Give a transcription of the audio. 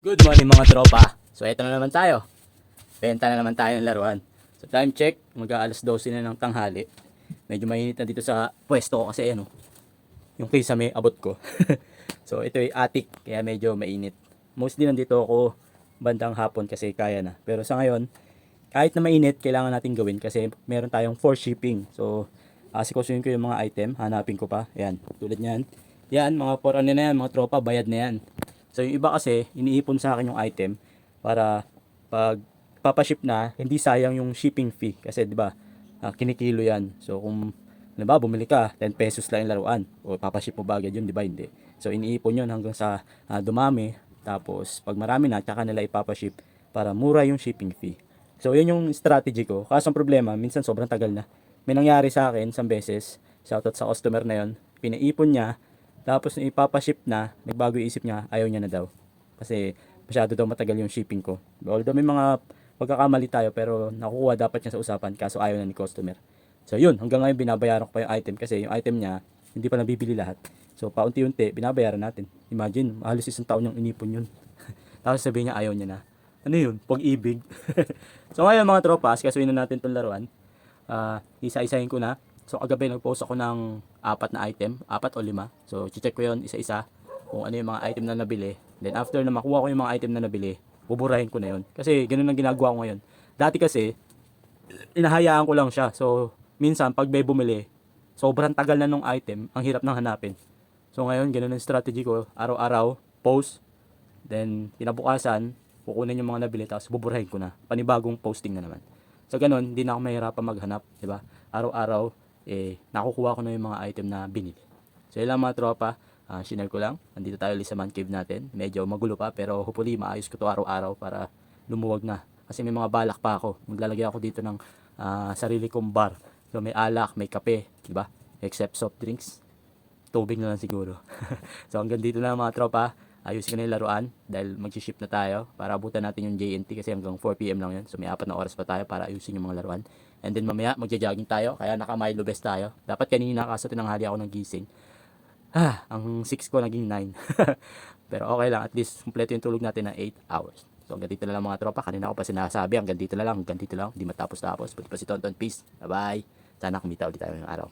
Good morning mga tropa. So eto na naman tayo. Benta na naman tayo ng laruan. So time check, mag-aalas 12 na ng tanghali. Medyo mainit na dito sa pwesto ko kasi ano, yung kisame abot ko. So ito ay attic kaya medyo mainit. Mostly nandito ako bandang hapon kasi kaya na. Pero sa ngayon, kahit na mainit, kailangan natin gawin kasi meron tayong for shipping. So asikusuhin ko yung mga item, hanapin ko pa. Ayan, tulad niyan. Yan, mga for ano na yan, mga tropa, bayad na yan. So yung iba kasi, iniipon sa akin yung item para pag papaship na, hindi sayang yung shipping fee. Kasi 'di ba, kinikilo yan. So kung halimbawa bumili ka, 10 pesos lang yung laruan. O papaship mo ba agad yun, 'di ba? Hindi. So iniipon yun hanggang sa dumami. Tapos pag marami na, tsaka nila ipapaship para mura yung shipping fee. So yun yung strategy ko. Kaso ang problema, minsan sobrang tagal na. May nangyari sa akin isang beses, shoutout sa customer na yon, pinaipon niya, tapos nung ipapaship na, nagbago yung isip niya, ayaw niya na daw. Kasi masyado daw matagal yung shipping ko. Although may mga pagkakamali tayo pero nakukuha dapat niya sa usapan kaso ayaw na ni customer. So yun, hanggang ngayon binabayaran ko pa yung item kasi yung item niya hindi pa nabibili lahat. So paunti-unti binabayaran natin. Imagine, halos isang taon yung inipon yun. Tapos sabihin niya ayaw niya na. Ano yun? Pag-ibig. So ngayon mga tropas, kasuin na natin itong laruan. Isa-isahin ko na. So kagabi nag-post ako ng apat na item, apat o lima. So check ko yon isa-isa kung ano yung mga item na nabili. Then after na makuha ko yung mga item na nabili, buburahin ko na yon. Kasi ganun ang ginagawa ko ngayon. Dati kasi inahayaan ko lang siya. So minsan pag may bumili, sobrang tagal na nung item, ang hirap nang hanapin. So ngayon ganun ang strategy ko, araw-araw post, then kinabukasan kukunin yung mga nabili tapos buburahin ko na. Panibagong posting na naman. So ganun, hindi na ako mahirapan maghanap, 'di ba? Araw-araw nakukuha ko na yung mga item na binili. So yun lang mga tropa, shinare ko lang. Nandito tayo ulit sa man cave natin. Medyo magulo pa pero hopefully maayos ko to araw-araw para lumuwag na. Kasi may mga balak pa ako. Maglalagay ako dito ng sarili kong bar. So may alak, may kape, di ba? Except soft drinks. Tubig na lang siguro. So hanggang dito na mga tropa. Ayusin ko na yung laruan dahil mag-ship na tayo para abutan natin yung JNT kasi hanggang 4 PM lang yun. So may 4 na oras pa tayo para ayusin yung mga laruan. And then mamaya magja-jogging tayo kaya naka-Milo best tayo. Dapat kanina kaso tinanghali ako ng gising. Ang 6 ko naging 9. Pero okay lang, at least kumpleto yung tulog natin ng 8 hours. So hanggang dito na lang mga tropa. Kanina ko pa sinasabi hanggang dito na lang, hanggang dito lang. Hindi matapos-tapos. Buti pa si Tonton. Peace. Bye-bye. Sana kumita ulit tayo ngayong araw.